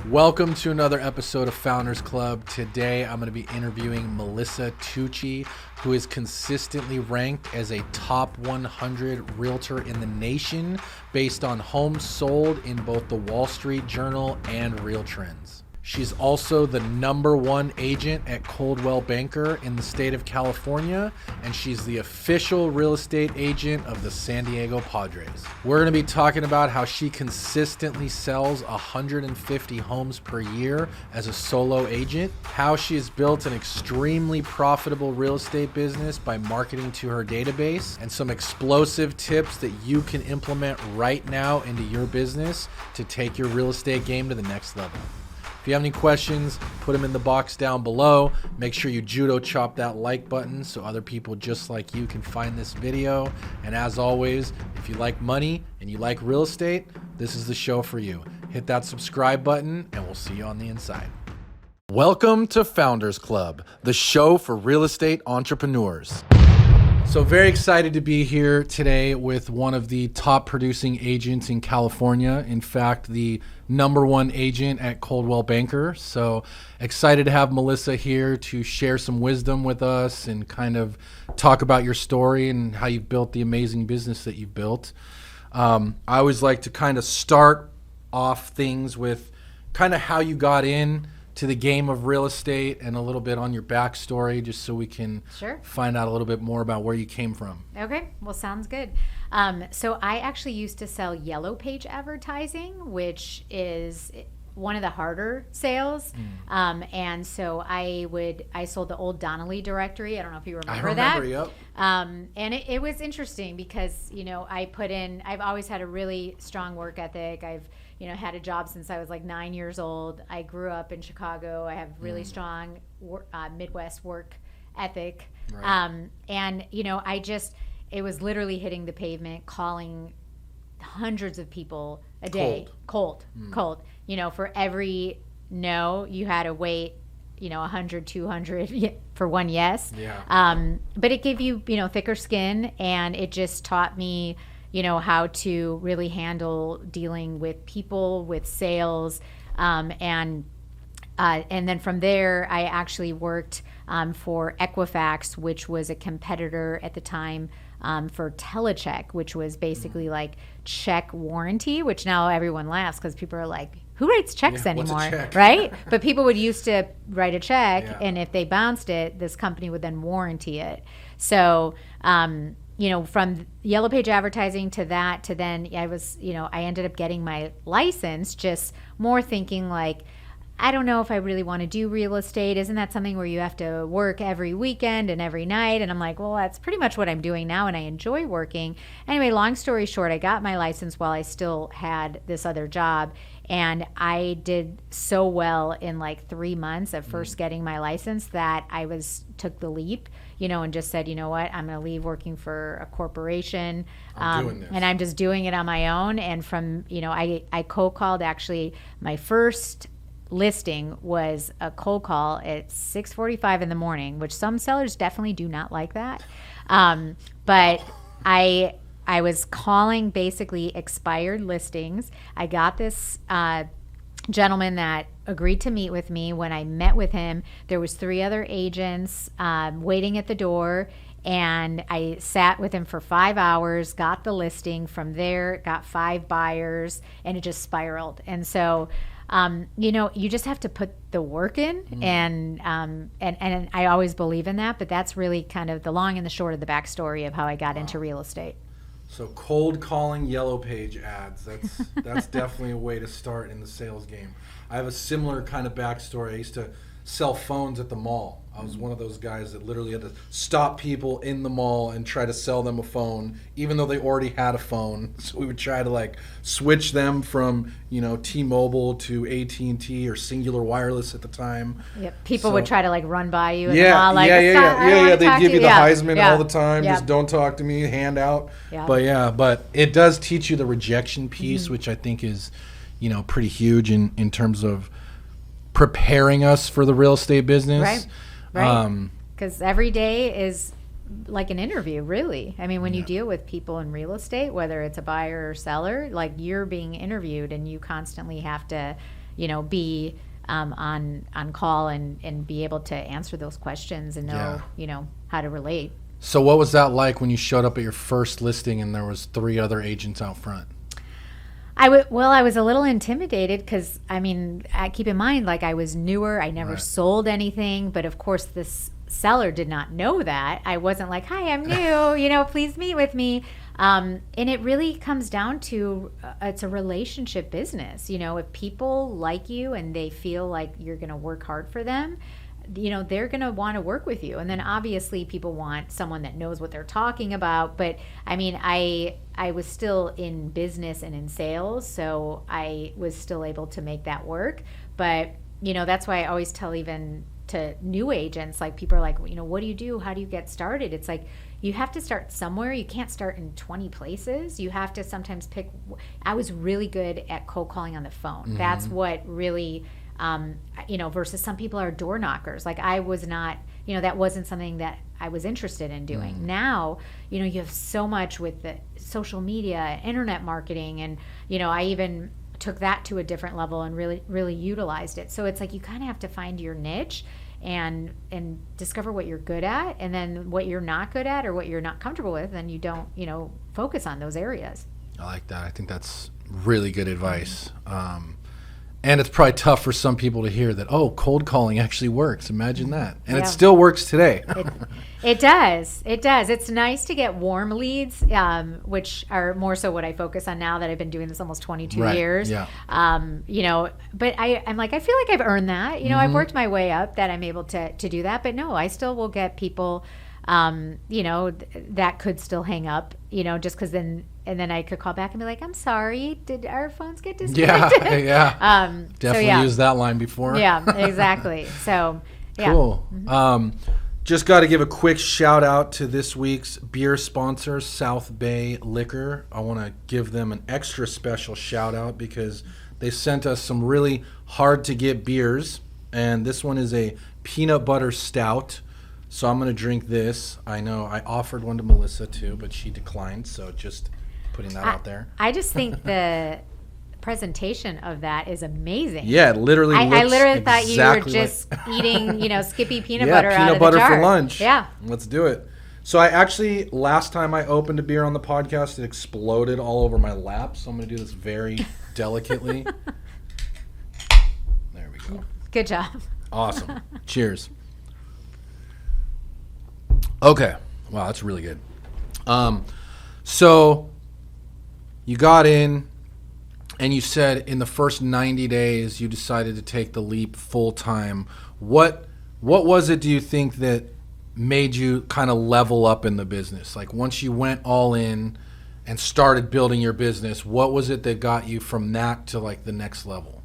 Welcome to another episode of Founders Club. Today I'm going to be interviewing Melissa Tucci, who is consistently ranked as a top 100 realtor in the nation based on homes sold in both the Wall Street Journal and Real Trends. She's also the #1 agent at Coldwell Banker in the state of California, and she's the official real estate agent of the San Diego Padres. We're going to be talking about how she consistently sells 150 homes per year as a solo agent, how she has built an extremely profitable real estate business by marketing to her database, and some explosive tips that you can implement right now into your business to take your real estate game to the next level. If you have any questions, put them in the box down below. Make sure you judo chop that like button so other people just like you can find this video. And as always, if you like money and you like real estate, this is the show for you. Hit that subscribe button and we'll see you on the inside. Welcome to Founders Club, the show for real estate entrepreneurs. So very excited to be here today with one of the top producing agents in California. In fact, the #1 agent at Coldwell Banker. So excited to have Melissa here to share some wisdom with us and kind of talk about your story and how you've built the amazing business that you've built. I always like to kind of start off things with kind of how you got in to the game of real estate and a little bit on your backstory, just so we can find out a little bit more about where you came from. Okay, well, sounds good. So I actually used to sell yellow page advertising, which is one of the harder sales. And so I sold the old Donnelly directory. I don't know if you remember that. I remember, yep. And it was interesting because, I've always had a really strong work ethic. I've had a job since I was like 9 years old. I grew up in Chicago. I have really strong Midwest work ethic. Right. It was literally hitting the pavement, calling hundreds of people a day. Cold. For every no, you had to wait, 100, 200 for one yes. Yeah. But it gave you, thicker skin, and it just taught me, how to really handle dealing with people, with sales. And then from there, I actually worked for Equifax, which was a competitor at the time for Telecheck, which was basically like check warranty, which now everyone laughs because people are like, who writes checks anymore, what's a check? Right? But people would used to write a check, and if they bounced it, this company would then warranty it. So, from yellow page advertising to that, to then I ended up getting my license, just more thinking like, I don't know if I really want to do real estate. Isn't that something where you have to work every weekend and every night? And I'm like, well, that's pretty much what I'm doing now, and I enjoy working. Anyway, long story short, I got my license while I still had this other job, and I did so well in like 3 months of first getting my license that I took the leap, and just said, you know what, I'm going to leave working for a corporation, and I'm just doing it on my own. And from, I cold called. Actually, my first listing was a cold call at 6:45 in the morning, which some sellers definitely do not like that. But I was calling basically expired listings. I got this gentleman that agreed to meet with me. When I met with him, there was 3 other agents waiting at the door, and I sat with him for 5 hours, got the listing. From there, got 5 buyers, and it just spiraled. And so you just have to put the work in, and I always believe in that. But that's really kind of the long and the short of the backstory of how I got into real estate. So cold calling yellow page ads, that's definitely a way to start in the sales game. I have a similar kind of backstory. I used to sell phones at the mall. I was one of those guys that literally had to stop people in the mall and try to sell them a phone, even though they already had a phone. So we would try to like switch them from, T-Mobile to AT&T or Singular Wireless at the time. Yep. People would try to like run by you. Yeah. They give you the Heisman all the time. Yeah. Just don't talk to me, hand out. Yeah. But it does teach you the rejection piece, which I think is, pretty huge in terms of preparing us for the real estate business. Right. Because every day is like an interview, really. I mean, when you deal with people in real estate, whether it's a buyer or seller, like you're being interviewed, and you constantly have to, be on call and be able to answer those questions and know how to relate. So what was that like when you showed up at your first listing and there was 3 other agents out front? I was a little intimidated because, keep in mind, like, I was newer. I never sold anything. But, of course, this seller did not know that. I wasn't like, hi, I'm new, please meet with me. And it really comes down to it's a relationship business. If people like you and they feel like you're going to work hard for them, they're going to want to work with you. And then obviously people want someone that knows what they're talking about. But I was still in business and in sales, so I was still able to make that work. But, that's why I always tell even to new agents, like, people are like, what do you do? How do you get started? It's like, you have to start somewhere. You can't start in 20 places. You have to sometimes pick. I was really good at cold calling on the phone. Mm-hmm. That's what really, versus some people are door knockers. Like, I was not, that wasn't something that I was interested in doing. Mm. Now, you have so much with the social media, internet marketing, and, I even took that to a different level and really, really utilized it. So it's like, you kind of have to find your niche and discover what you're good at, and then what you're not good at or what you're not comfortable with, and you don't, focus on those areas. I like that. I think that's really good advice. And it's probably tough for some people to hear that, cold calling actually works. Imagine that. And it still works today. It does. It does. It's nice to get warm leads, which are more so what I focus on now that I've been doing this almost 22 years. Yeah. But I'm like, I feel like I've earned that. I've worked my way up that I'm able to do that. But no, I still will get people, that could still hang up, just because then I could call back and be like, I'm sorry, did our phones get disconnected? Yeah. Definitely used that line before. Yeah, exactly. So, yeah. Cool. Mm-hmm. Just got to give a quick shout out to this week's beer sponsor, South Bay Liquor. I want to give them an extra special shout out because they sent us some really hard to get beers. And this one is a peanut butter stout. So I'm going to drink this. I know I offered one to Melissa too, but she declined. So just putting that out there. I just think the presentation of that is amazing. Yeah, it literally looks I literally thought you were just eating, Skippy peanut butter out of the jar. Peanut butter for lunch. Yeah. Let's do it. So I actually, last time I opened a beer on the podcast, it exploded all over my lap. So I'm going to do this very delicately. There we go. Good job. Awesome. Cheers. Okay. Wow, that's really good. So you got in and you said in the first 90 days you decided to take the leap full time. What was it, do you think, that made you kind of level up in the business? Like, once you went all in and started building your business, what was it that got you from that to like the next level?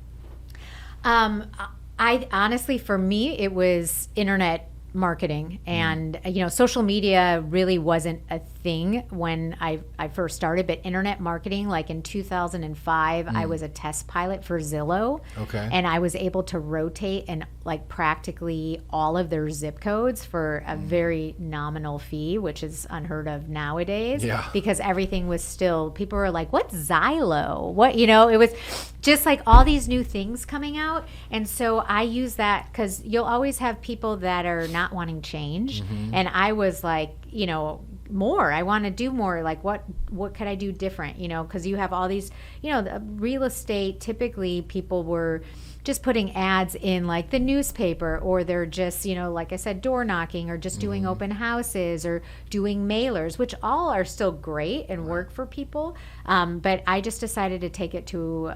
I honestly, for me, it was internet marketing, and social media really wasn't a thing when I first started, but internet marketing, like in 2005, I was a test pilot for Zillow. Okay. And I was able to rotate in like practically all of their zip codes for a very nominal fee, which is unheard of nowadays. Yeah. Because everything was still, people were like, what's Xylo? What, it was just like all these new things coming out. And so I use that because you'll always have people that are not wanting change. Mm-hmm. And I was like, more. I want to do more. Like, what could I do different? Because you have all these, the real estate, typically people were just putting ads in like the newspaper, or they're just, like I said, door knocking, or just doing open houses, or doing mailers, which all are still great and work for people. But I just decided to take it to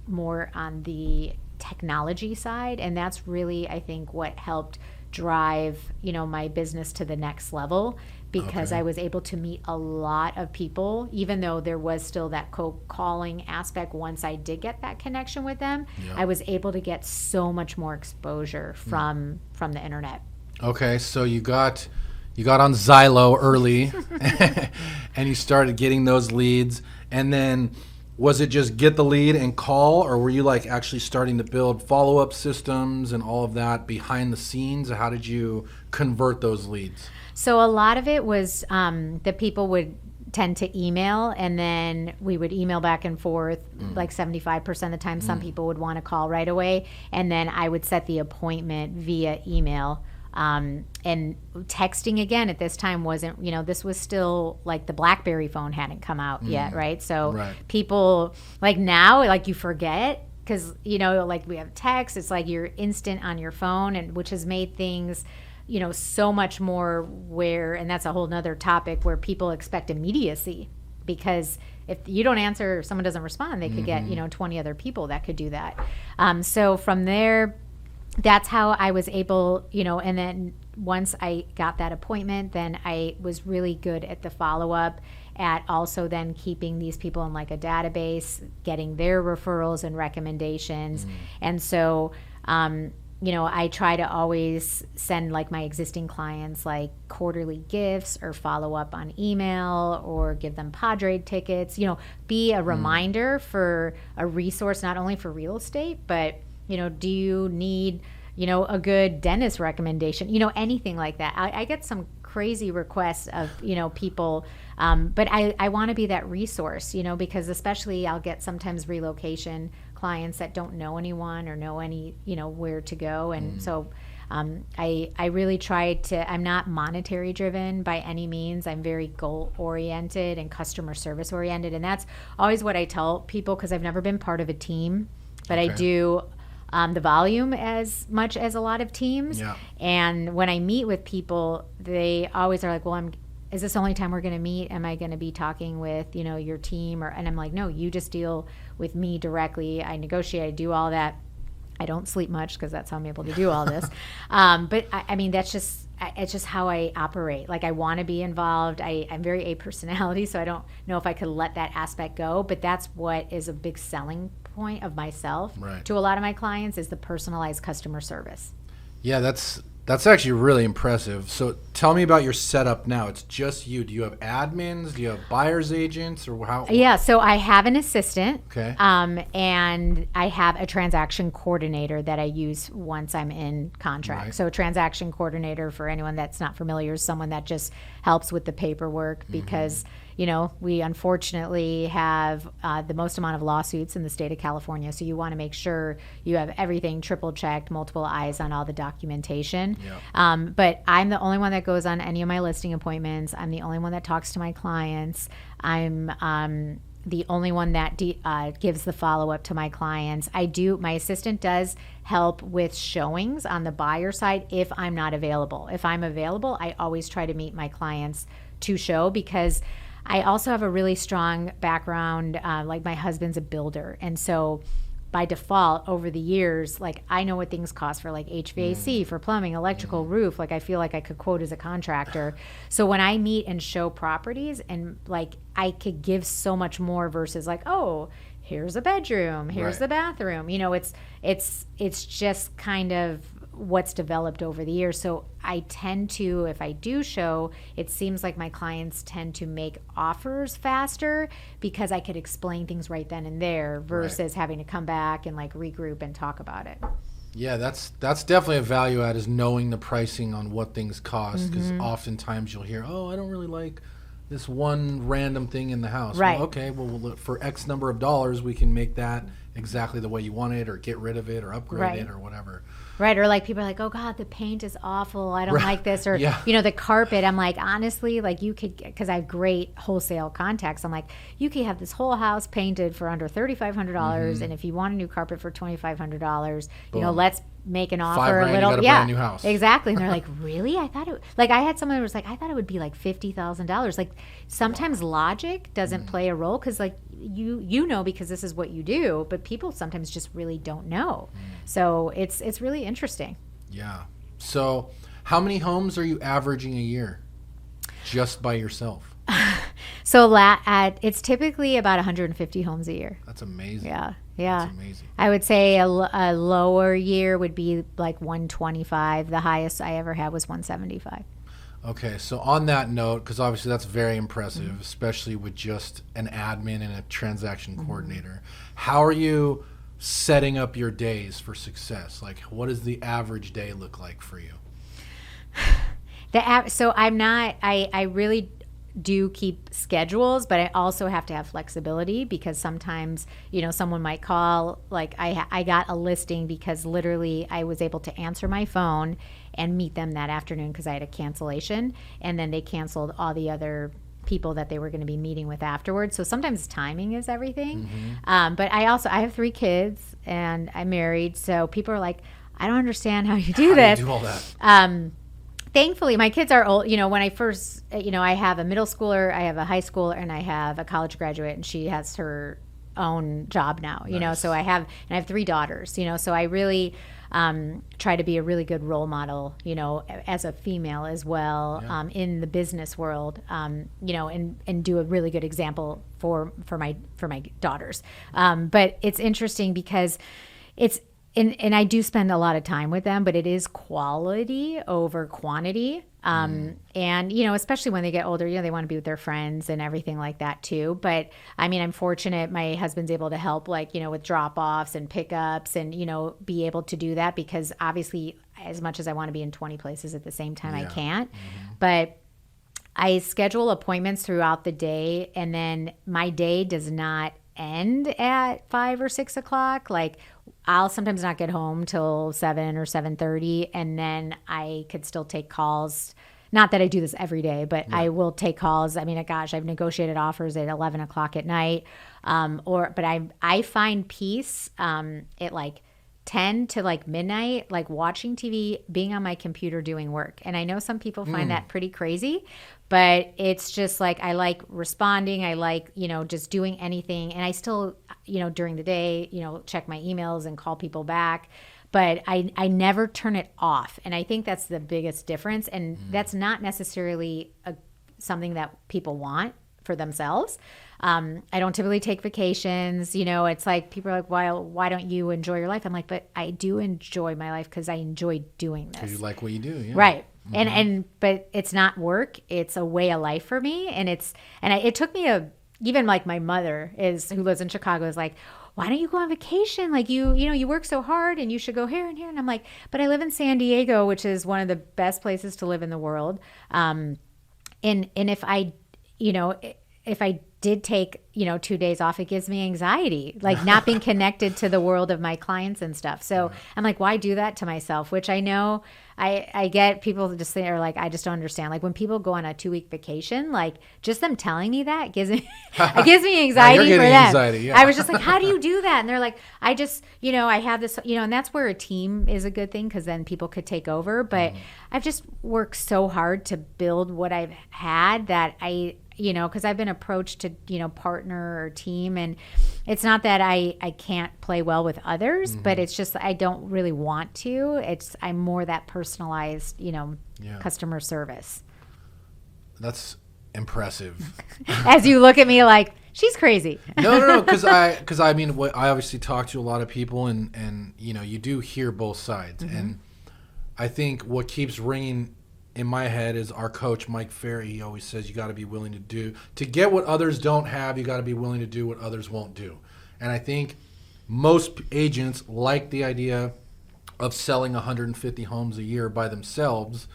more on the technology side. And that's really, I think, what helped drive, my business to the next level, because I was able to meet a lot of people, even though there was still that cold calling aspect. Once I did get that connection with them, I was able to get so much more exposure from the internet. Okay, so you got on Xylo early and you started getting those leads, and then was it just get the lead and call, or were you like actually starting to build follow-up systems and all of that behind the scenes? How did you convert those leads? So a lot of it was that people would tend to email, and then we would email back and forth like 75% of the time. Some people would want to call right away, and then I would set the appointment via email. And texting again at this time wasn't, this was still like the BlackBerry phone hadn't come out yet, right? So people like now, like you forget because, like we have text, it's like you're instant on your phone, and which has made things, so much more and that's a whole nother topic where people expect immediacy, because if you don't answer or someone doesn't respond, they could get, 20 other people that could do that. So from there, that's how I was able, and then once I got that appointment, then I was really good at the follow-up, at also then keeping these people in like a database, getting their referrals and recommendations. And so, I try to always send like my existing clients like quarterly gifts or follow up on email or give them Padre tickets, be a reminder for a resource, not only for real estate, but do you need, a good dentist recommendation, anything like that. I get some crazy requests of, people, but I want to be that resource, because especially I'll get sometimes relocation clients that don't know anyone or know any, where to go. And so I really try to, I'm not monetary driven by any means. I'm very goal oriented and customer service oriented. And that's always what I tell people, because I've never been part of a team, but I do the volume as much as a lot of teams. Yeah. And when I meet with people, they always are like, well, is this the only time we're going to meet? Am I going to be talking with, your team? And I'm like, no, you just deal with me directly. I negotiate, I do all that. I don't sleep much because that's how I'm able to do all this. But I mean, it's just how I operate. Like I want to be involved. I'm very A personality, so I don't know if I could let that aspect go, but that's what is a big selling point of myself to a lot of my clients, is the personalized customer service. Yeah, that's actually really impressive. So tell me about your setup now. It's just you. Do you have admins? Do you have buyer's agents, or how? Yeah, so I have an assistant. Okay. And I have a transaction coordinator that I use once I'm in contract. Right. So a transaction coordinator, for anyone that's not familiar, is someone that just helps with the paperwork, because we unfortunately have the most amount of lawsuits in the state of California. So you want to make sure you have everything triple checked, multiple eyes on all the documentation. Yeah. But I'm the only one that goes on any of my listing appointments. I'm the only one that talks to my clients. I'm the only one that gives the follow-up to my clients. My assistant does help with showings on the buyer side if I'm not available. If I'm available, I always try to meet my clients to show, because I also have a really strong background. Like my husband's a builder. And so by default, over the years, like I know what things cost for like HVAC, for plumbing, electrical, roof. Like I feel like I could quote as a contractor. So when I meet and show properties, and like I could give so much more versus like, oh, here's a bedroom, here's the bathroom. It's just kind of what's developed over the years. So I tend to, if I do show, it seems like my clients tend to make offers faster, because I could explain things right then and there versus having to come back and like regroup and talk about it. Yeah, that's definitely a value add, is knowing the pricing on what things cost, because oftentimes you'll hear, oh, I don't really like this one random thing in the house. Right. Well, okay, well, for X number of dollars, we can make that exactly the way you want it, or get rid of it, or upgrade it, or whatever. Right. Or like people are like, oh God, the paint is awful, I don't like this. Or, the carpet. I'm like, honestly, like you could, because I have great wholesale contacts. I'm like, you could have this whole house painted for under $3,500. And if you want a new carpet for $2,500, let's make an offer a little. You got a brand new house. Exactly. And they're like, really? I thought I had someone who was like, I thought it would be like $50,000. Like sometimes logic doesn't play a role, because like because this is what you do, but people sometimes just really don't know. So it's really interesting. Yeah. So how many homes are you averaging a year just by yourself? So it's typically about 150 homes a year. That's amazing. Yeah. That's amazing. I would say a lower year would be like 125. The highest I ever had was 175. Okay, so on that note, because obviously that's very impressive, especially with just an admin and a transaction coordinator, how are you setting up your days for success? Like, what does the average day look like for you? So I'm not, I really do keep schedules, but I also have to have flexibility because sometimes, someone might call. Like I got a listing because literally I was able to answer my phone and meet them that afternoon because I had a cancellation, and then they canceled all the other people that they were going to be meeting with afterwards. So sometimes timing is everything. But I have 3 kids and I'm married. So people are like, I don't understand how you do this. How do you do all that? Thankfully, my kids are old. When I first, I have a middle schooler, I have a high schooler, and I have a college graduate, and she has her own job now, Nice. so I have 3 daughters, so I really try to be a really good role model, as a female as well, in the business world, and do a really good example for my daughters. But it's interesting because and I do spend a lot of time with them, but it is quality over quantity. And, especially when they get older, they want to be with their friends and everything like that too. But I mean, I'm fortunate my husband's able to help with drop-offs and pickups and, be able to do that because obviously as much as I want to be in 20 places at the same time, I can't. But I schedule appointments throughout the day, and then my day does not end at 5 or 6 o'clock. Like I'll sometimes not get home till 7 or 7:30, and then I could still take calls. Not that I do this every day, but I will take calls. I mean, gosh, I've negotiated offers at 11 o'clock at night. But I find peace at like 10 to like midnight, like watching TV, being on my computer doing work. And I know some people find that pretty crazy, but it's just like I like responding. I like, just doing anything. And I still, during the day, check my emails and call people back. But I never turn it off. And I think that's the biggest difference. And that's not necessarily something that people want for themselves. I don't typically take vacations. It's like people are like, why don't you enjoy your life? I'm like, but I do enjoy my life because I enjoy doing this. Because you like what you do. Yeah. Right. But it's not work. It's a way of life for me. And it took me even like my mother who lives in Chicago is like, why don't you go on vacation? Like you work so hard and you should go here and here. And I'm like, but I live in San Diego, which is one of the best places to live in the world. And if I did take, 2 days off, it gives me anxiety, like not being connected to the world of my clients and stuff. So I'm like, why do that to myself? Which I know I get people just are like, I just don't understand. Like when people go on a 2-week vacation, like just them telling me that gives me anxiety for them. Anxiety, yeah. I was just like, how do you do that? And they're like, I just, I have this, and that's where a team is a good thing because then people could take over. But I've just worked so hard to build what I've had that because I've been approached to, partner or team. And it's not that I can't play well with others, but it's just I don't really want to. I'm more that personalized, customer service. That's impressive. As you look at me like, she's crazy. No. Because I mean, I obviously talk to a lot of people and you do hear both sides. And I think what keeps ringing in my head is our coach, Mike Ferry. He always says you got to be willing to get what others don't have. You got to be willing to do what others won't do. And I think most agents like the idea of selling 150 homes a year by themselves.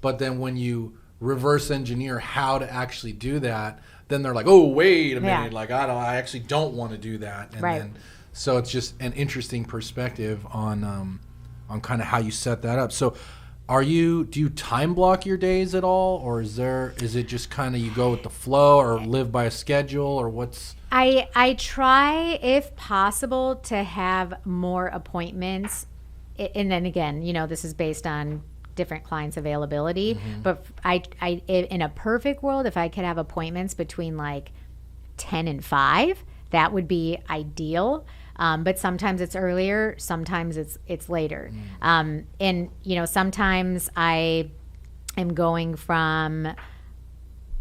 But then when you reverse engineer how to actually do that, then they're like, oh, wait a minute. Like, I actually don't want to do that. And then, so it's just an interesting perspective on kind of how you set that up. So do you time block your days at all, or is it just kind of you go with the flow or live by a schedule, or what's? I try, if possible, to have more appointments, and then again, this is based on different clients' availability. But I in a perfect world, if I could have appointments between like 10 and 5, that would be ideal. But sometimes it's earlier, sometimes it's later. And sometimes I am going from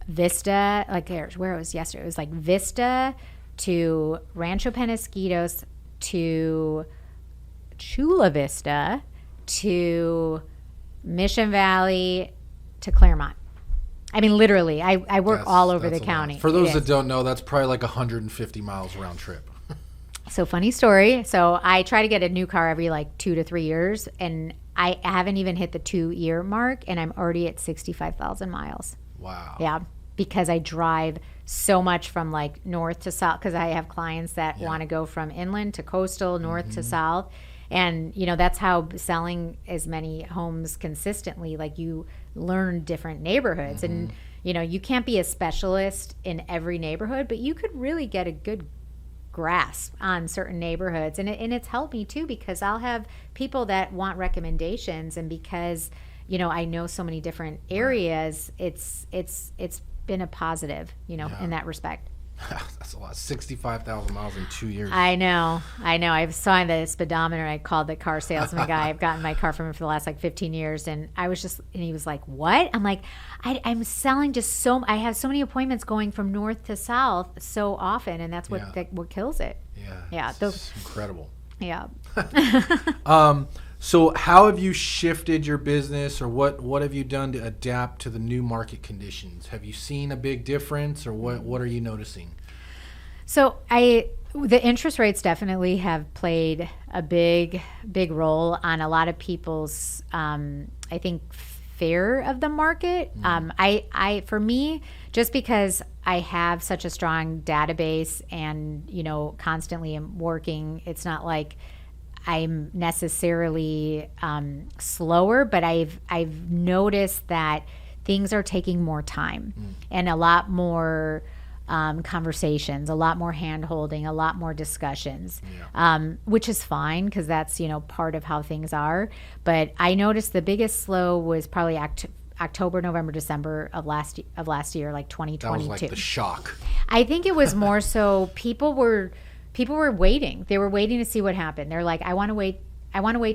Vista, like where it was yesterday. It was like Vista to Rancho Penasquitos to Chula Vista to Mission Valley to Claremont. I mean, literally, I work all over the county. For those that don't know, that's probably like 150 miles round trip. So funny story. So I try to get a new car every like 2 to 3 years, and I haven't even hit the 2-year mark, and I'm already at 65,000 miles. Wow. Yeah. because I drive so much from like north to south, because I have clients that want to go from inland to coastal, north to south. And, that's how selling as many homes consistently, like you learn different neighborhoods. And, you can't be a specialist in every neighborhood, but you could really get a good grasp on certain neighborhoods. And it's helped me too, because I'll have people that want recommendations. And because, I know so many different areas, it's been a positive, in that respect. That's a lot. 65,000 miles in 2 years. I know. I've signed the speedometer. I called the car salesman guy. I've gotten my car from him for the last 15 years. And he was like, what? I'm like, I'm selling I have so many appointments going from north to south so often. And that's what kills it. Yeah. It's incredible. Yeah. So how have you shifted your business, or what have you done to adapt to the new market conditions? Have you seen a big difference, or what are you noticing? So the interest rates definitely have played a big role on a lot of people's, I think, fear of the market. For me, just because I have such a strong database and, constantly am working, it's not like I'm necessarily slower, but I've noticed that things are taking more time and a lot more conversations, a lot more hand-holding, a lot more discussions, which is fine because that's, part of how things are. But I noticed the biggest slow was probably October, November, December of last year, like 2022. That was like the shock. I think it was more so people were waiting. They were waiting to see what happened. They're like, I want to wait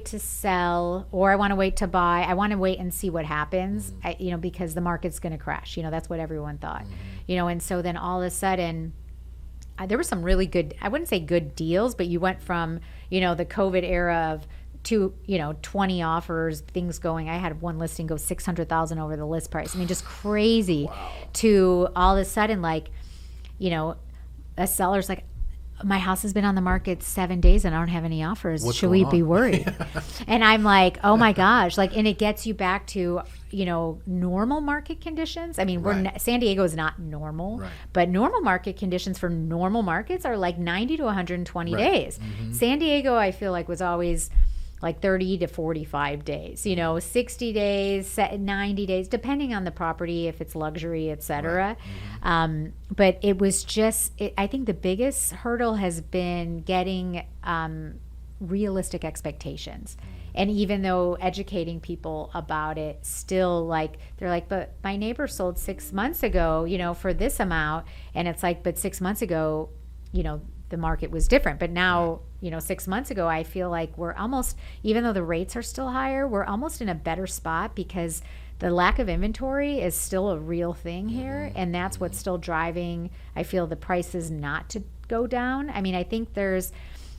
to sell, or I want to wait to buy. I want to wait and see what happens, because the market's going to crash. That's what everyone thought. And so then all of a sudden, there were some really good, I wouldn't say good deals, but you went from, the COVID era of 20 offers, things going. I had one listing go 600,000 over the list price. I mean, just crazy. Wow. To all of a sudden, like, a seller's like, my house has been on the market 7 days and I don't have any offers. Should we be worried? And I'm like, oh my gosh. Like, and it gets you back to, normal market conditions. I mean, San Diego is not normal, but normal market conditions for normal markets are like 90 to 120 days. San Diego, I feel like, was always like 30 to 45 days, 60 days, 90 days, depending on the property, if it's luxury, et cetera. But it was just, I think the biggest hurdle has been getting realistic expectations. And even though educating people about it, still like, they're like, but my neighbor sold 6 months ago, for this amount. And it's like, but 6 months ago, the market was different. But now, 6 months ago, I feel like we're almost, even though the rates are still higher, we're almost in a better spot because the lack of inventory is still a real thing here. And that's what's still driving, I feel, the prices not to go down. I mean, I think there's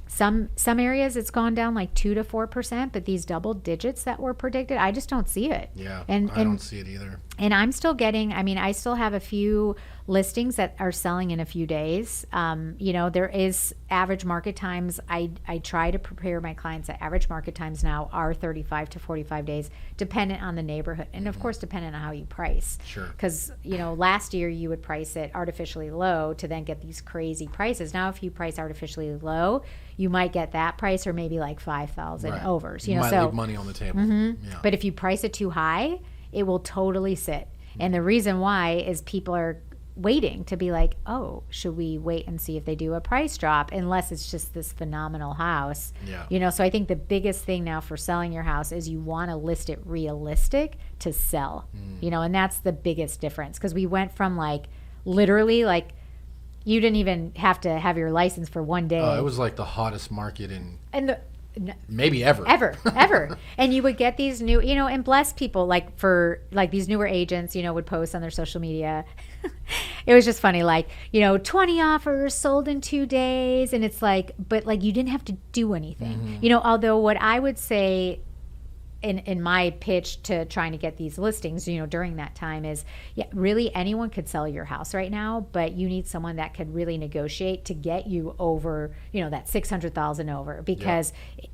some areas it's gone down like 2 to 4%, but these double digits that were predicted, I just don't see it. Yeah, I don't see it either. And I'm still getting, I still have a few listings that are selling in a few days. There is average market times. I try to prepare my clients that average market times now are 35 to 45 days, dependent on the neighborhood. And of course, dependent on how you price. Sure. Because, last year you would price it artificially low to then get these crazy prices. Now, if you price artificially low, you might get that price or maybe like 5,000 overs. You might leave money on the table. Yeah. But if you price it too high, it will totally sit. And the reason why is people are waiting to be like, oh, should we wait and see if they do a price drop, unless it's just this phenomenal house. So I think the biggest thing now for selling your house is you want to list it realistic to sell. And that's the biggest difference, because we went from like literally like you didn't even have to have your license for 1 day. It was like the hottest market maybe ever. And you would get these new, and bless people, like for like these newer agents, would post on their social media. It was just funny, like, 20 offers sold in 2 days. And it's like, but like, you didn't have to do anything, although what I would say in my pitch to trying to get these listings, during that time is, really anyone could sell your house right now, but you need someone that could really negotiate to get you over, that 600,000 over, because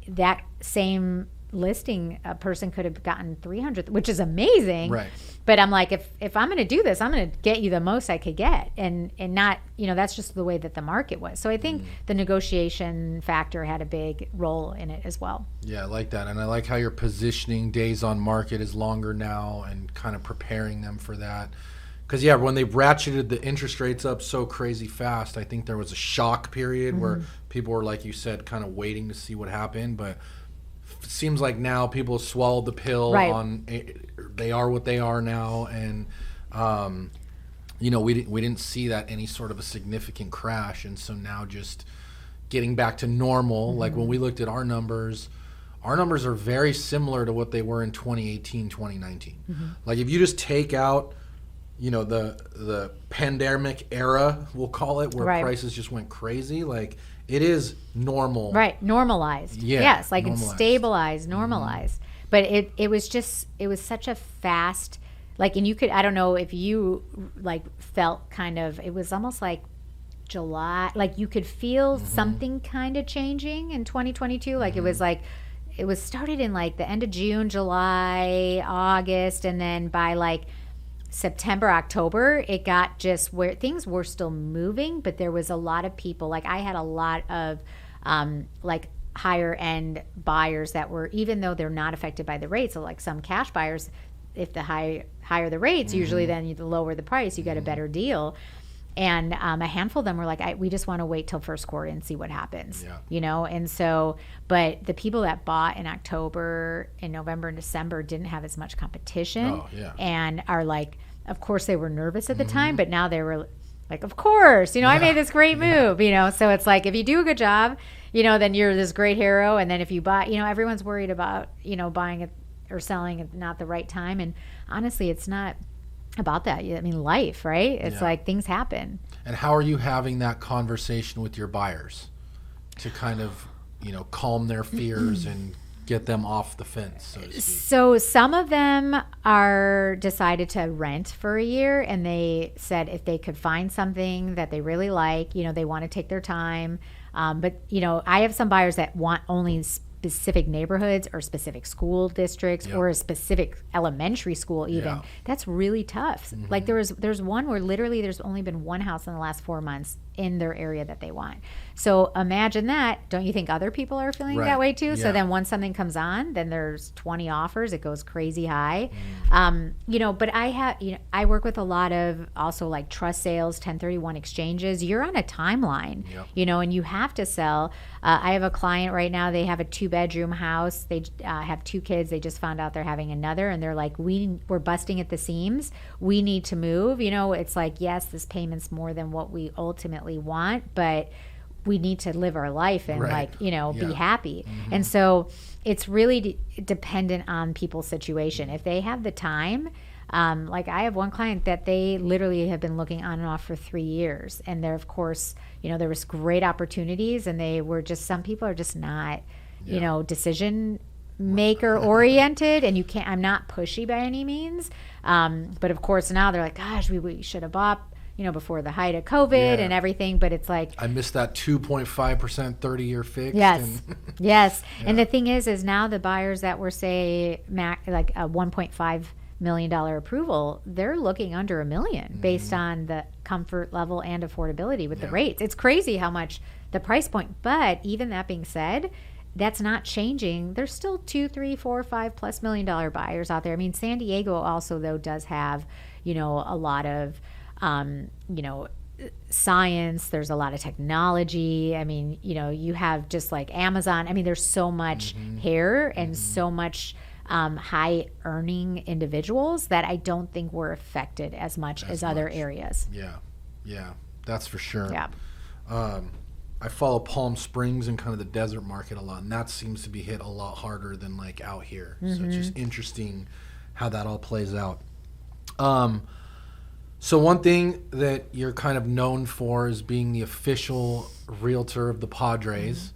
that same listing, a person could have gotten 300, which is amazing. Right. But I'm like, if I'm going to do this, I'm going to get you the most I could get, and not, that's just the way that the market was. So I think the negotiation factor had a big role in it as well. Yeah, I like that. And I like how you're positioning days on market is longer now and kind of preparing them for that. Because, yeah, when they ratcheted the interest rates up so crazy fast, I think there was a shock period where people were, like you said, kind of waiting to see what happened. But it seems like now people swallowed the pill on they are what they are now. And, we didn't see that any sort of a significant crash. And so now just getting back to normal, like when we looked at our numbers are very similar to what they were in 2018, 2019. Like if you just take out the pandemic era, we'll call it, where prices just went crazy. Like it is normal. Right. Normalized. Yeah, yes. Like normalized. It's stabilized, normalized. But it was such a fast, like, and you could, I don't know if you like felt kind of, it was almost like July, like you could feel something kind of changing in 2022. Like it was like, it was started in like the end of June, July, August. And then by like September, October, it got just where things were still moving, but there was a lot of people, like I had a lot of like higher end buyers that were, even though they're not affected by the rates, so like some cash buyers, if the higher the rates, usually then the lower the price, you get a better deal. And a handful of them were like, we just want to wait till first quarter and see what happens, And so, but the people that bought in October and November and December didn't have as much competition and are like, of course they were nervous at the time, but now they were like, of course, I made this great move, So it's like, if you do a good job, then you're this great hero. And then if you buy, everyone's worried about, buying it or selling at not the right time. And honestly, it's not about that. I mean, life, right? It's like things happen. And how are you having that conversation with your buyers to kind of, calm their fears and get them off the fence, so to speak? So some of them are decided to rent for a year, and they said if they could find something that they really like, they want to take their time. But, I have some buyers that want only specific neighborhoods or specific school districts or a specific elementary school even. That's really tough. Like there's one where literally there's only been one house in the last 4 months in their area that they want. So imagine that. Don't you think other people are feeling that way too? So then once something comes on, then there's 20 offers. It goes crazy high. But I work with a lot of also like trust sales, 1031 exchanges. You're on a timeline, and you have to sell. I have a client right now. They have a 2-bedroom house. They have 2 kids. They just found out they're having another, and they're like, we're busting at the seams. We need to move. It's like, yes, this payment's more than what we ultimately want, but we need to live our life and be happy. And so it's really dependent on people's situation. If they have the time, like I have one client that they literally have been looking on and off for 3 years. And there, of course, there was great opportunities, and they were just, some people are just not, decision maker oriented, and I'm not pushy by any means. But of course now they're like, gosh, we should have bought, before the height of COVID and everything. But it's like, I missed that 2.5% 30-year fix. Yes. Yes. And the thing is now the buyers that were, say, like a $1.5 million approval, they're looking under $1 million based on the comfort level and affordability with the rates. It's crazy how much the price point. But even that being said, that's not changing. There's still $2, $3, $4, $5+ million buyers out there. I mean, San Diego also, though, does have, a lot of, science. There's a lot of technology. I mean, you have just like Amazon. I mean, there's so much here and so much high earning individuals that I don't think we're affected as much as other areas. Yeah, that's for sure. Yeah. I follow Palm Springs and kind of the desert market a lot, and that seems to be hit a lot harder than like out here. So it's just interesting how that all plays out. So one thing that you're kind of known for is being the official realtor of the Padres.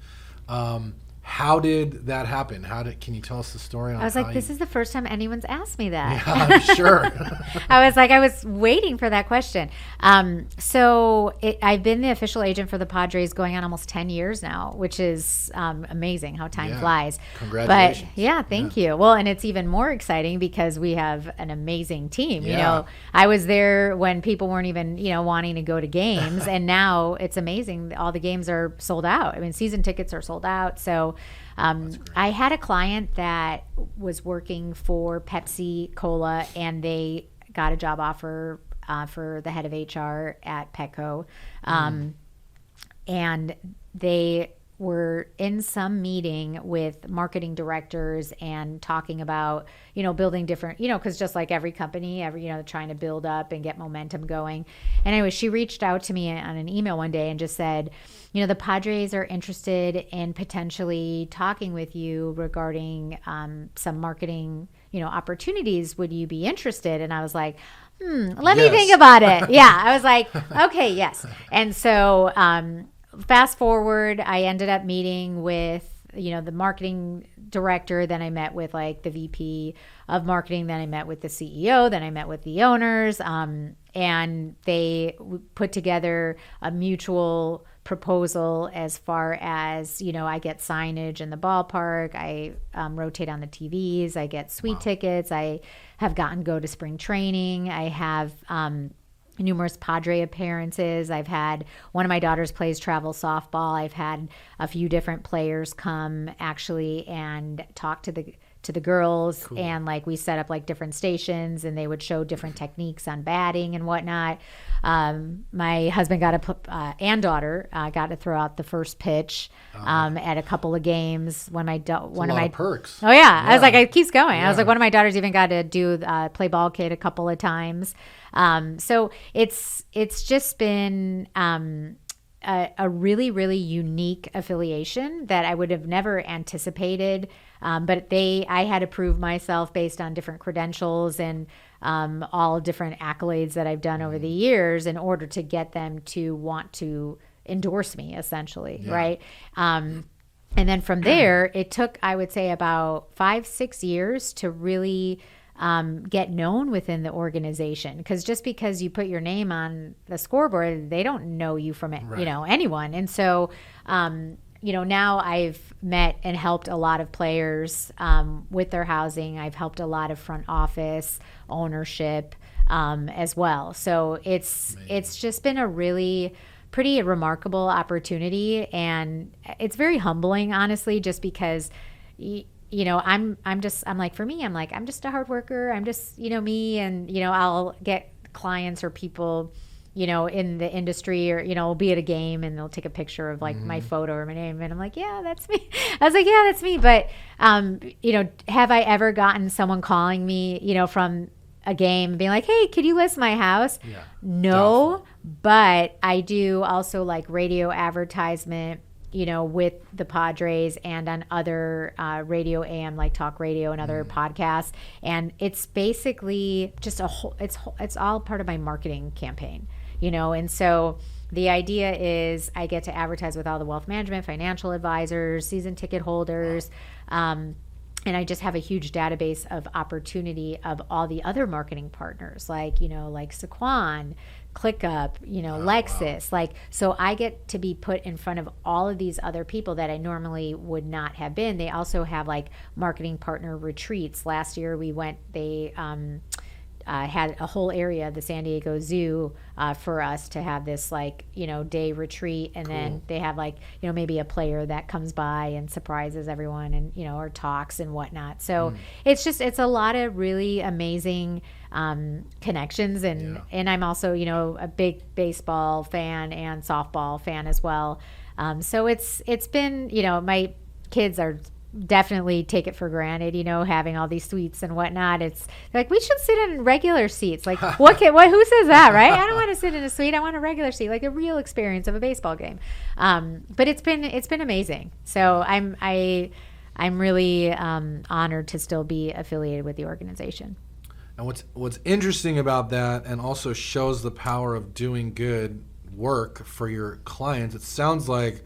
How did that happen? Can you tell us the story on I was how like, this is the first time anyone's asked me that. Yeah, I'm sure. I was waiting for that question. I've been the official agent for the Padres going on almost 10 years now, which is amazing how time flies. Congratulations. But yeah, thank you. Well, and it's even more exciting because we have an amazing team. Yeah. I was there when people weren't even, wanting to go to games. And now it's amazing. All the games are sold out. I mean, season tickets are sold out. So I had a client that was working for Pepsi Cola, and they got a job offer for the head of HR at Petco. And they were in some meeting with marketing directors and talking about, building different, because just like every company, trying to build up and get momentum going. And anyway, she reached out to me on an email one day and just said, the Padres are interested in potentially talking with you regarding some marketing, opportunities. Would you be interested? And I was like, let me think about it. Yeah. I was like, okay, yes. And so, fast forward, I ended up meeting with, the marketing director. Then I met with like the VP of marketing. Then I met with the CEO. Then I met with the owners. And they put together a mutual proposal as far as, I get signage in the ballpark. I rotate on the TVs. I get suite tickets. I have gotten go to spring training. I have numerous Padre appearances. I've had one of my daughters plays travel softball. I've had a few different players come actually and talk to the girls. Cool. And like we set up like different stations, and they would show different techniques on batting and whatnot. My husband and daughter got to throw out the first pitch at a couple of games. One of my perks. Oh yeah. I was like, it keeps going. Yeah. I was like, one of my daughters even got to do play ball kid a couple of times. So it's just been a really, really unique affiliation that I would have never anticipated. But I had to prove myself based on different credentials and all different accolades that I've done over the years in order to get them to want to endorse me, essentially, right? And then from there, it took, I would say, about 5-6 years to really get known within the organization, because just because you put your name on the scoreboard, they don't know you from anyone. And so now I've met and helped a lot of players with their housing. I've helped a lot of front office ownership as well. So it's just been a really pretty remarkable opportunity, and it's very humbling, honestly, just because I'm like, for me, I'm just a hard worker. I'm just, me, and, I'll get clients or people, in the industry, or, we'll be at a game and they'll take a picture of like my photo or my name. And I'm like, yeah, that's me. I was like, yeah, that's me. But, have I ever gotten someone calling me, from a game being like, hey, could you list my house? Yeah, no, definitely. But I do also like radio advertisement, with the Padres and on other radio AM, like talk radio and other podcasts. And it's basically just it's all part of my marketing campaign, and so the idea is I get to advertise with all the wealth management, financial advisors, season ticket holders, and I just have a huge database of opportunity of all the other marketing partners, like Saquon, ClickUp, Lexus. Wow. So I get to be put in front of all of these other people that I normally would not have been. They also have like marketing partner retreats. Last year they had a whole area, the San Diego Zoo, for us to have this day retreat. And then they have maybe a player that comes by and surprises everyone and, or talks and whatnot. So it's a lot of really amazing connections. And I'm also, a big baseball fan and softball fan as well. So it's been, my kids are definitely take it for granted, having all these suites and whatnot. It's like, we should sit in regular seats. Like, who says that, right? I don't want to sit in a suite. I want a regular seat, like a real experience of a baseball game. But it's been amazing. So I'm really honored to still be affiliated with the organization. And what's interesting about that, and also shows the power of doing good work for your clients, it sounds like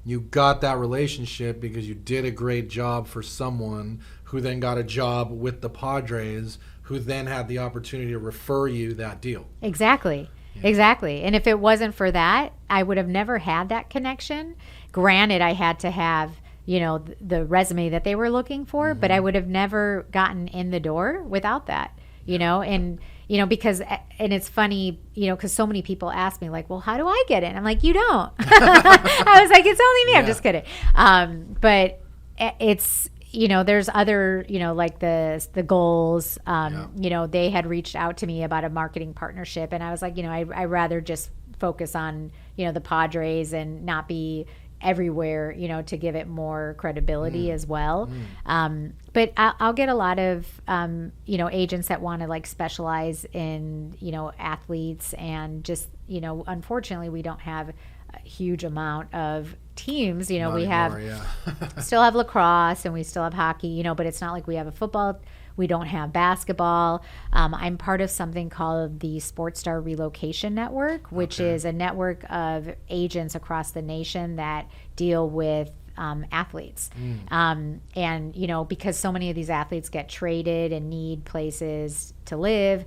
you got that relationship because you did a great job for someone who then got a job with the Padres, who then had the opportunity to refer you that deal. Exactly. Exactly. And if it wasn't for that, I would have never had that connection. Granted, I had to have, the resume that they were looking for, but I would have never gotten in the door without that, and, because, and it's funny, because so many people ask me like, well, how do I get in? I'm like, you don't. I was like, it's only me. I'm just kidding. But it's, there's other, like the goals, they had reached out to me about a marketing partnership. And I was like, I'd rather just focus on, the Padres and not be everywhere, to give it more credibility as well. But I'll get a lot of, agents that want to like specialize in, athletes and just, unfortunately we don't have a huge amount of teams. We have still have lacrosse and we still have hockey, but it's not like we have a football. We don't have basketball. I'm part of something called the Sports Star Relocation Network, which is a network of agents across the nation that deal with athletes. And, because so many of these athletes get traded and need places to live,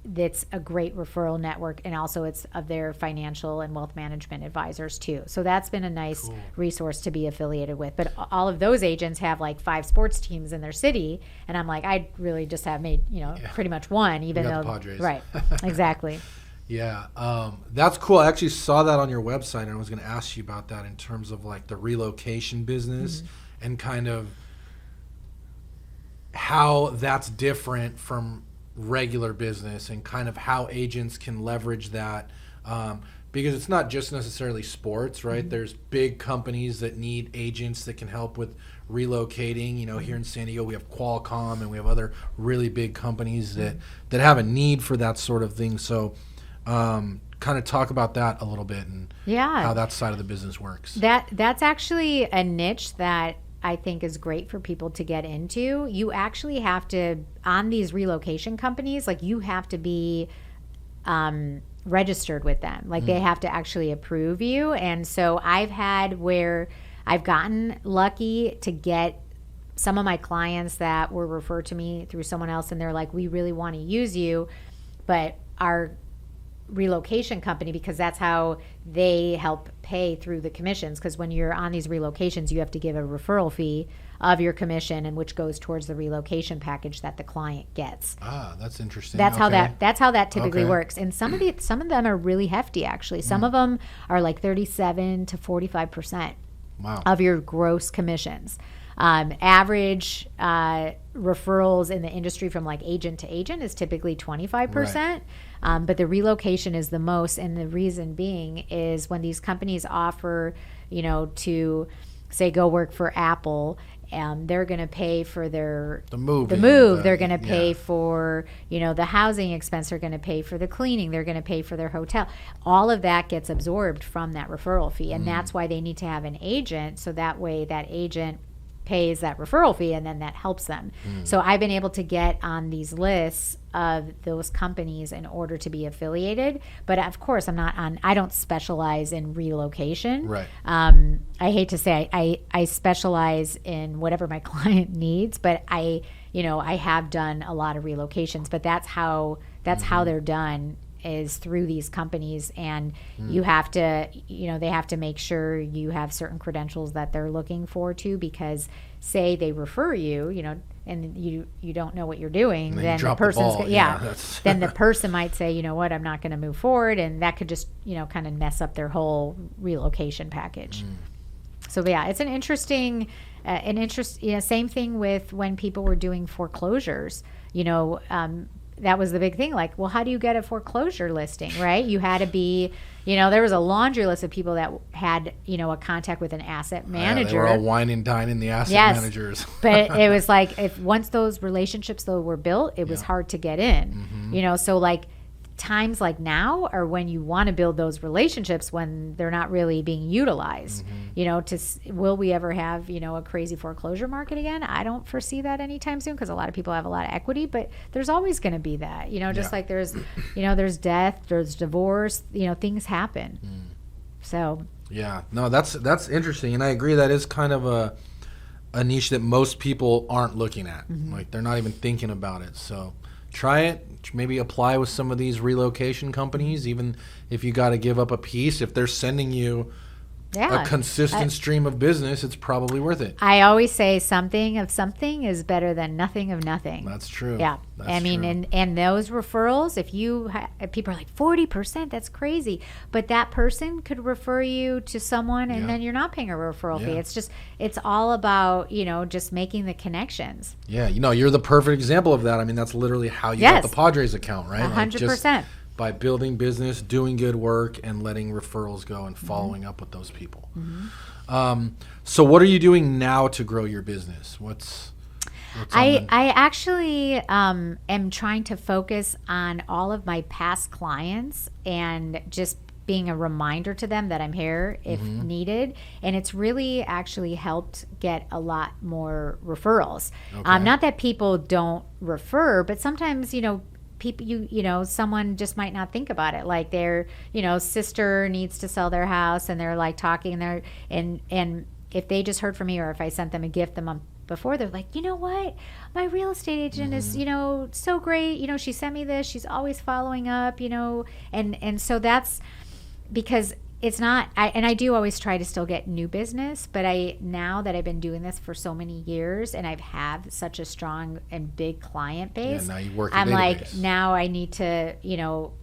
that's a great referral network, and also it's of their financial and wealth management advisors too. So that's been a nice resource to be affiliated with. But all of those agents have like 5 sports teams in their city, and I'm like, I really just have made pretty much one, even though the Padres. Right, exactly. Yeah, that's cool. I actually saw that on your website, and I was going to ask you about that in terms of like the relocation business and kind of how that's different from regular business and kind of how agents can leverage that, because it's not just necessarily sports, right? There's big companies that need agents that can help with relocating. Here in San Diego we have Qualcomm and we have other really big companies that have a need for that sort of thing. So kind of talk about that a little bit and how that side of the business works. That's actually a niche that I think is great for people to get into. You actually have to, on these relocation companies, like you have to be registered with them. Like they have to actually approve you. And so I've had where I've gotten lucky to get some of my clients that were referred to me through someone else, and they're like, we really want to use you, but our relocation company, because that's how they help pay through the commissions, because when you're on these relocations you have to give a referral fee of your commission, and which goes towards the relocation package that the client gets. That's interesting. That's how that typically works. And some of them are really hefty actually. Some of them are like 37 to 45% of your gross commissions. Average referrals in the industry from like agent to agent is typically 25%. But the relocation is the most, and the reason being is when these companies offer, to say go work for Apple, they're going to pay for the move. They're going to pay for, the housing expense. They're going to pay for the cleaning. They're going to pay for their hotel. All of that gets absorbed from that referral fee, and that's why they need to have an agent, so that way that agent pays that referral fee, and then that helps them. So I've been able to get on these lists of those companies in order to be affiliated. But of course, I don't specialize in relocation. Right. I hate to say I specialize in whatever my client needs, but I have done a lot of relocations, but that's how they're done, is through these companies, and you have to, they have to make sure you have certain credentials that they're looking for too, because say they refer you, and you don't know what you're doing, then the person's then the person might say, you know what, I'm not going to move forward, and that could just, kind of mess up their whole relocation package. So it's an interesting, same thing with when people were doing foreclosures, that was the big thing. Like, well, how do you get a foreclosure listing, right? You had to be, there was a laundry list of people that had, a contact with an asset manager. They were all wine and dining the asset managers. But it was like, once those relationships though were built, it was hard to get in, so like times like now are when you want to build those relationships when they're not really being utilized. Will we ever have, a crazy foreclosure market again? I don't foresee that anytime soon, because a lot of people have a lot of equity, but there's always going to be that, just like there's, there's death, there's divorce, things happen. So Yeah, no, that's interesting, and I agree that is kind of a niche that most people aren't looking at. Like they're not even thinking about it. So try it. Maybe apply with some of these relocation companies, even if you got to give up a piece. If they're sending you a consistent stream of business, it's probably worth it. I always say something of something is better than nothing of nothing. That's true. Yeah. That's I mean, true. and those referrals, if you people are like 40%, that's crazy. But that person could refer you to someone, and then you're not paying a referral fee. It's all about, just making the connections. Yeah, you're the perfect example of that. I mean, that's literally how you got the Padres account, right? 100%. By building business, doing good work, and letting referrals go and following up with those people. So what are you doing now to grow your business? I actually am trying to focus on all of my past clients and just being a reminder to them that I'm here if needed. And it's really actually helped get a lot more referrals. Not that people don't refer, but sometimes, people, someone just might not think about it. Like their, sister needs to sell their house, and they're like talking there, and if they just heard from me, or if I sent them a gift the month before, they're like, you know what, my real estate agent is, so great. She sent me this. She's always following up, and so that's because it's not, I do always try to still get new business, but now that I've been doing this for so many years and I've had such a strong and big client base, now you work I'm like, now I need to,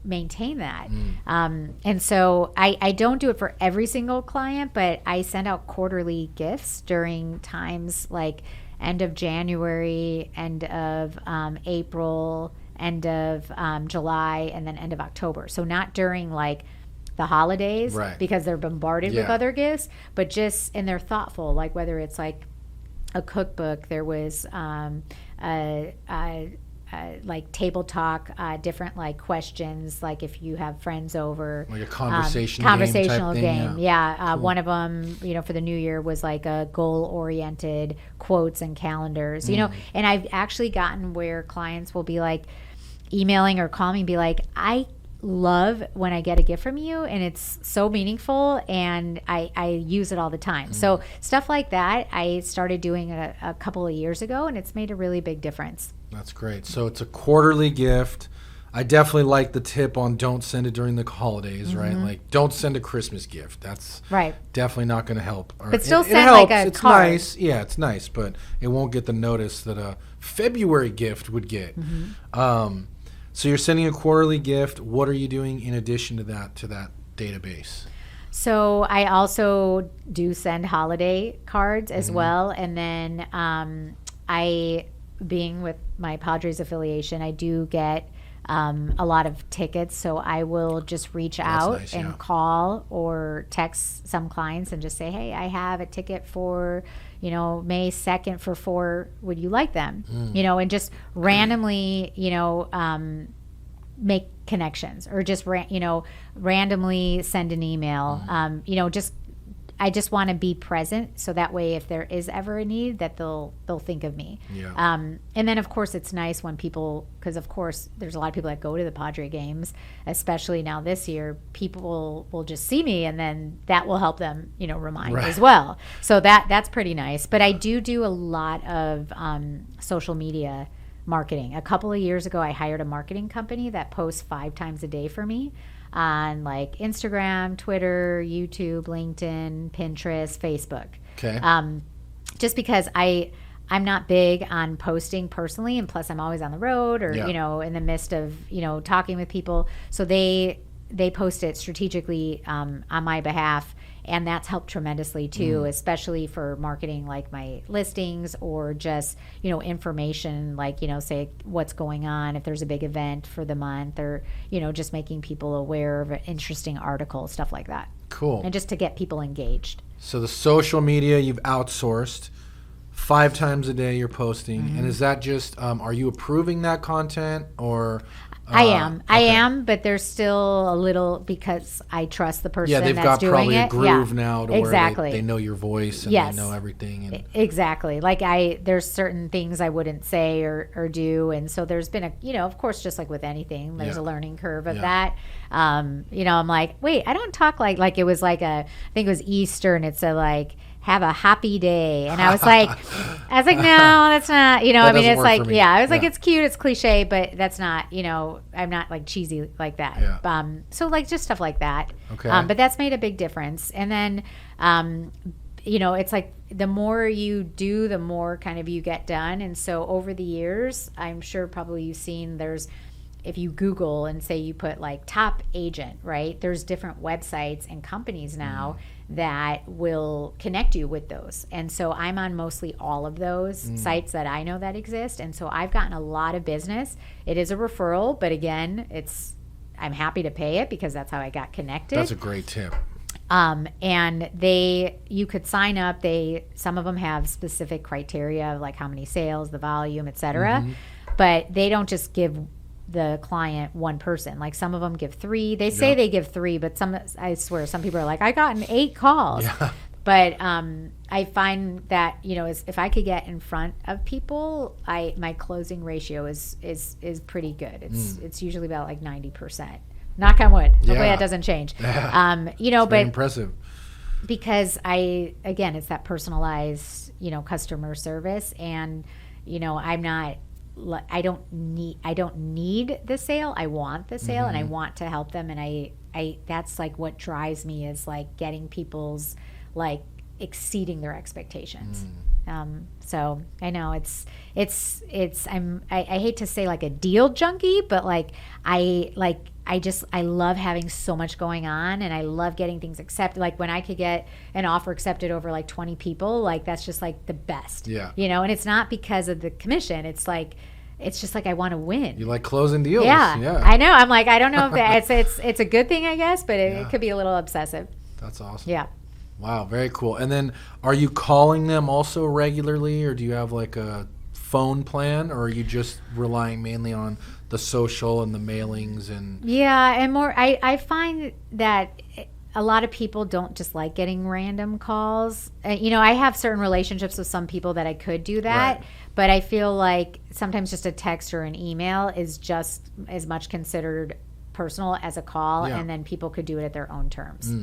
maintain that. And so I don't do it for every single client, but I send out quarterly gifts during times like end of January, end of April, end of July, and then end of October. So not during like the holidays, because they're bombarded with other gifts, but and they're thoughtful, like whether it's like a cookbook, there was like table talk, different like questions, like if you have friends over, like a conversational game. Cool. One of them, for the new year was like a goal-oriented quotes and calendars, and I've actually gotten where clients will be like emailing or calling me and be like, I love when I get a gift from you, and it's so meaningful, and I use it all the time. So stuff like that I started doing a couple of years ago, and it's made a really big difference. That's great. So it's a quarterly gift. I definitely like the tip on don't send it during the holidays, right? Like don't send a Christmas gift. That's definitely not going to help. But still send like a it's card. Nice. Yeah, it's nice, but it won't get the notice that a February gift would get. So you're sending a quarterly gift. What are you doing in addition to that database? So I also do send holiday cards as well. And then being with my Padres affiliation, I do get a lot of tickets. So I will just reach out and call or text some clients and just say, hey, I have a ticket for May 2nd for 4, would you like them? And just randomly, make connections, or just, randomly send an email. I just want to be present, so that way if there is ever a need, that they'll think of me. And then of course it's nice when people, because of course there's a lot of people that go to the Padre games, especially now this year, people will just see me, and then that will help them remind as well. So that's pretty nice. But I do a lot of social media marketing. A couple of years ago I hired a marketing company that posts 5 times a day for me on like Instagram, Twitter, YouTube, LinkedIn, Pinterest, Facebook. Okay. Just because I'm not big on posting personally, and plus I'm always on the road or in the midst of talking with people. So they post it strategically on my behalf, and that's helped tremendously too, especially for marketing like my listings, or just information like say what's going on if there's a big event for the month, or just making people aware of an interesting article, stuff like that. Cool. And just to get people engaged. So the social media you've outsourced. 5 times a day you're posting, and is that just are you approving that content, or I am. I Okay. am, but there's still a little, because I trust the person Yeah, they've that's got doing probably it. a groove Yeah. now to Exactly. where they know your voice and Yes. they know everything. And Exactly. Like there's certain things I wouldn't say or do. And so there's been of course, just like with anything, there's Yeah. a learning curve of Yeah. that. I'm like, wait, I don't talk like it was like I think it was Easter and it's a like, have a happy day. And I was like, no, that's not, That I mean, doesn't it's work like, for me. I was like, Yeah. it's cute, it's cliche, but that's not, I'm not like cheesy like that. Yeah. So like just stuff like that. Okay. But that's made a big difference. And then, it's like the more you do, the more kind of you get done. And so over the years, I'm sure probably you've seen if you Google and say you put like top agent, right? There's different websites and companies now that will connect you with those. And so I'm on mostly all of those sites that I know that exist. And so I've gotten a lot of business. It is a referral, but again, I'm happy to pay it because that's how I got connected. That's a great tip. And you could sign up. Some of them have specific criteria, like how many sales, the volume, etc. But they don't just give the client one person. Like some of them give 3. They say they give 3, but I swear, some people are like, I gotten 8 calls. Yeah. But I find that if I could get in front of people, my closing ratio is pretty good. It's usually about like 90%. Knock on wood. Hopefully that doesn't change. It's very impressive. Because it's that personalized, customer service, and I don't need the sale. I want the sale, and I want to help them, and I that's like what drives me is like getting people's like exceeding their expectations. So I know I hate to say like a deal junkie, but I love having so much going on, and I love getting things accepted. Like when I could get an offer accepted over like 20 people, like that's just like the best. Yeah. And it's not because of the commission. It's just like I want to win. You like closing deals. Yeah. I know. I'm like, I don't know if it's a good thing, I guess, but it could be a little obsessive. That's awesome. Yeah. Wow, very cool. And then are you calling them also regularly, or do you have like a phone plan, or are you just relying mainly on the social and the mailings? And and more I find that a lot of people don't just like getting random calls. I have certain relationships with some people that I could do that, Right. but I feel like sometimes just a text or an email is just as much considered personal as a call, and then people could do it at their own terms.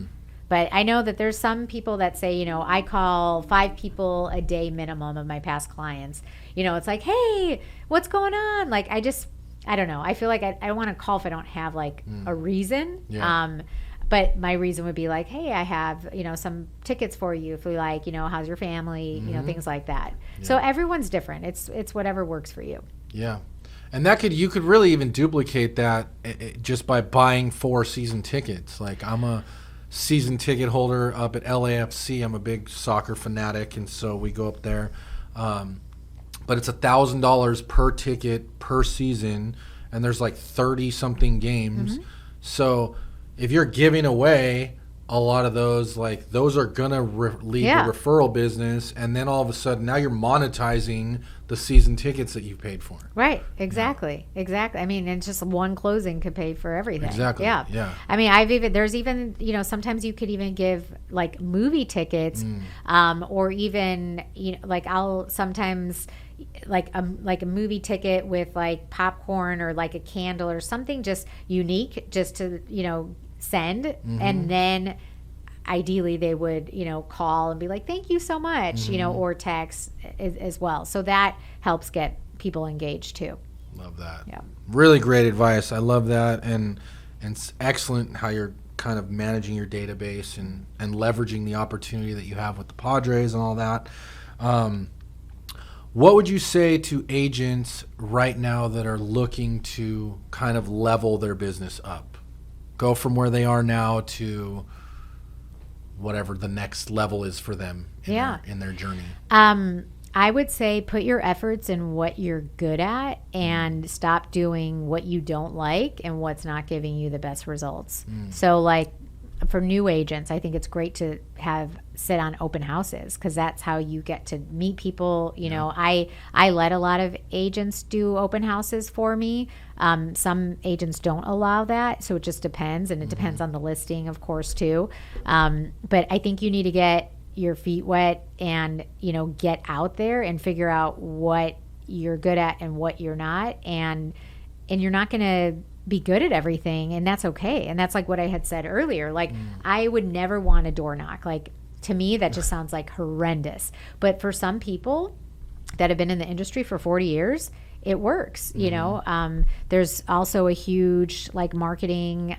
But I know that there's some people that say, I call 5 people a day minimum of my past clients. It's like, hey, what's going on? Like, I don't know. I feel like I don't want to call if I don't have like a reason. Yeah. But my reason would be like, hey, I have, some tickets for you if we like, how's your family, things like that. Yeah. So everyone's different. It's whatever works for you. Yeah. And you could really even duplicate that just by buying 4 season tickets. Like I'm a season ticket holder up at LAFC. I'm a big soccer fanatic, and so we go up there. But it's $1,000 per ticket per season, and there's like 30 something games. So if you're giving away a lot of those, like those are gonna lead to referral business, and then all of a sudden now you're monetizing the season tickets that you paid for. Right. Exactly. I mean, and just one closing could pay for everything. Exactly. Yeah. I mean, there's even, sometimes you could even give like movie tickets, or even, like I'll sometimes like a movie ticket with like popcorn or like a candle or something just unique just to, send. And then ideally they would, call and be like, thank you so much, or text as well. So that helps get people engaged too. Love that. Yeah. Really great advice. I love that. And it's excellent how you're kind of managing your database and leveraging the opportunity that you have with the Padres and all that. What would you say to agents right now that are looking to kind of level their business up? Go from where they are now to whatever the next level is for them in their journey. I would say put your efforts in what you're good at and stop doing what you don't like and what's not giving you the best results. So like for new agents, I think it's great to sit on open houses, because that's how you get to meet people. You know, I let a lot of agents do open houses for me. Some agents don't allow that, so it just depends, and it depends on the listing, of course, too. But I think you need to get your feet wet and, get out there and figure out what you're good at and what you're not, and you're not going to be good at everything, and that's okay. And that's like what I had said earlier. Like, I would never want a door knock. Like, to me, that just sounds like horrendous. But for some people that have been in the industry for 40 years, it works. There's also a huge marketing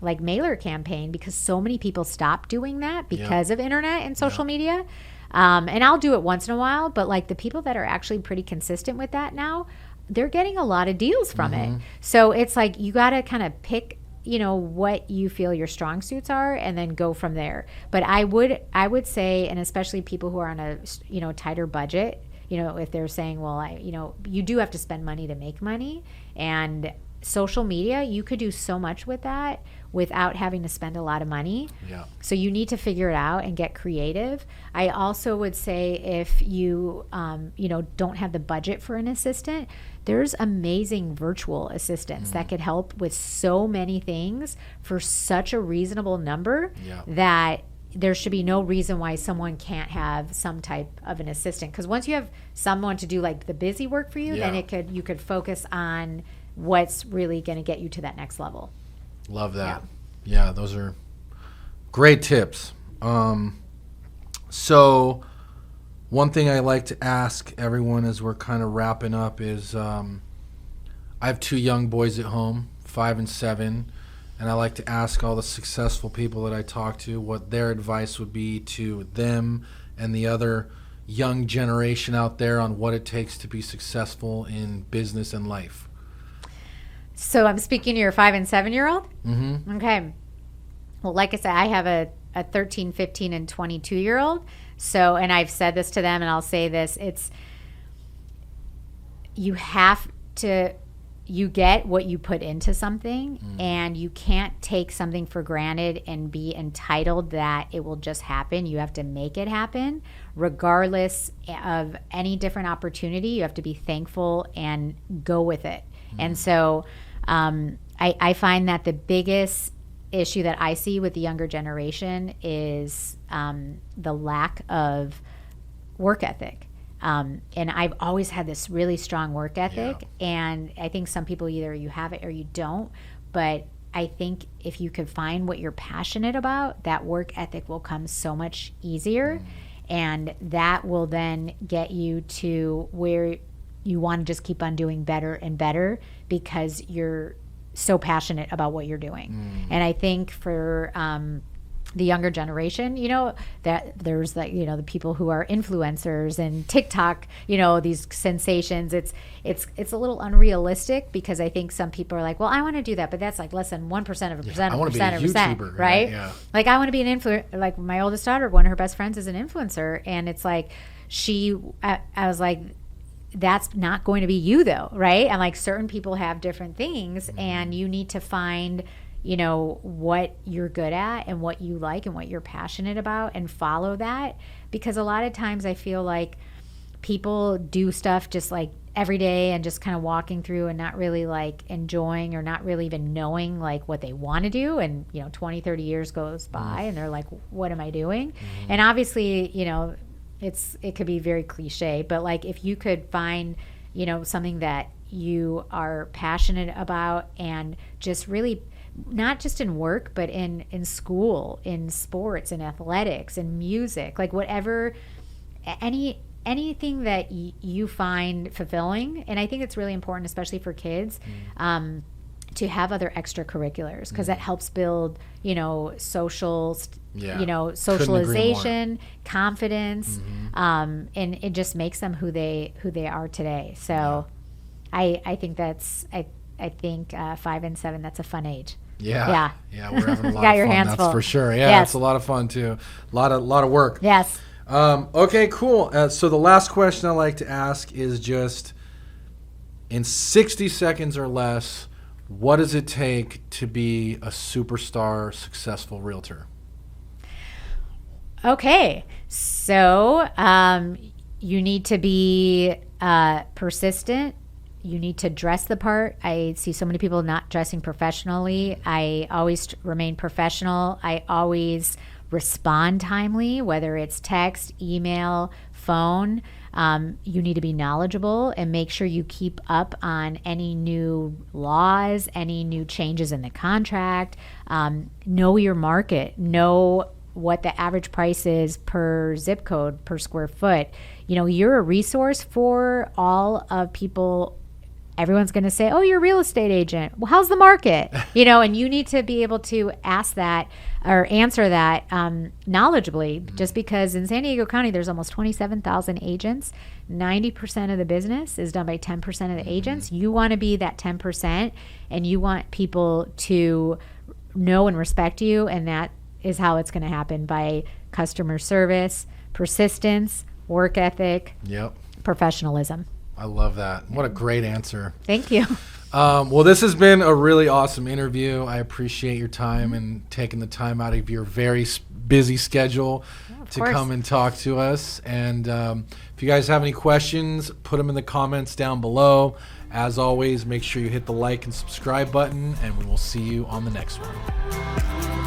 mailer campaign, because so many people stop doing that because of internet and social media. And I'll do it once in a while, but the people that are actually pretty consistent with that now, they're getting a lot of deals from it. So it's you got to kind of pick, what you feel your strong suits are, and then go from there. But I would say, and especially people who are on a, tighter budget, if they're saying, well, you do have to spend money to make money, and social media, you could do so much with that without having to spend a lot of money. Yeah. So you need to figure it out and get creative. I also would say, if you, don't have the budget for an assistant, there's amazing virtual assistants that could help with so many things for such a reasonable number that there should be no reason why someone can't have some type of an assistant. Because once you have someone to do the busy work for you, then you could focus on what's really going to get you to that next level. Love that. Yeah, those are great tips. So one thing I like to ask everyone as we're kind of wrapping up is, I have 2 young boys at home, 5 and 7, and I like to ask all the successful people that I talk to what their advice would be to them and the other young generation out there on what it takes to be successful in business and life. So I'm speaking to your 5 and 7-year-old? Mm-hmm. Okay. Well, like I said, I have a 13, 15, and 22-year-old. So, and I've said this to them, and I'll say this, you get what you put into something, and you can't take something for granted and be entitled that it will just happen. You have to make it happen. Regardless of any different opportunity, you have to be thankful and go with it. And so I find that the biggest issue that I see with the younger generation is the lack of work ethic. And I've always had this really strong work ethic, and I think some people, either you have it or you don't, but I think if you could find what you're passionate about, that work ethic will come so much easier, and that will then get you to where you want to just keep on doing better and better, because you're so passionate about what you're doing. And I think for the younger generation, that there's the people who are influencers and TikTok, these sensations. It's a little unrealistic, because I think some people are like, well, I want to do that, but that's less than 1% of a percent. I want to be a YouTuber, right? Yeah. I want to be an influencer. Like my oldest daughter, one of her best friends is an influencer, and it's I was like, that's not going to be you though, right? And certain people have different things, and you need to find, what you're good at and what you like and what you're passionate about, and follow that. Because a lot of times I feel like people do stuff just every day and just kind of walking through and not really enjoying, or not really even knowing what they want to do. And 20, 30 years goes by and they're like, what am I doing? And obviously, it could be very cliche, but if you could find, something that you are passionate about, and just really, not just in work, but in school, in sports, in athletics, in music, whatever, anything that you find fulfilling. And I think it's really important, especially for kids, to have other extracurriculars, because that helps build, socialization, confidence, and it just makes them who they are today. So I think I think 5 and 7, that's a fun age. Yeah, we're having a lot got of your fun. hands That's full. for sure. Yeah, it's a lot of fun too. A lot of work. Yes. Okay, cool. So the last question I like to ask is just, in 60 seconds or less, what does it take to be a superstar, successful realtor? Okay, so you need to be persistent. You need to dress the part. I see so many people not dressing professionally. I always remain professional. I always respond timely, whether it's text, email, phone. You need to be knowledgeable and make sure you keep up on any new laws, any new changes in the contract. Know your market. Know what the average price is per zip code, per square foot. You know, you're a resource for all of people. Everyone's going to say, oh, you're a real estate agent. Well, how's the market? You know, and you need to be able to ask that or answer that knowledgeably, just because in San Diego County, there's almost 27,000 agents. 90% of the business is done by 10% of the agents. You want to be that 10%, and you want people to know and respect you, and that is how it's going to happen, by customer service, persistence, work ethic, professionalism. I love that. What a great answer. Thank you. Well, this has been a really awesome interview. I appreciate your time and taking the time out of your very busy schedule to come and talk to us. And if you guys have any questions, put them in the comments down below. As always, make sure you hit the like and subscribe button, and we will see you on the next one.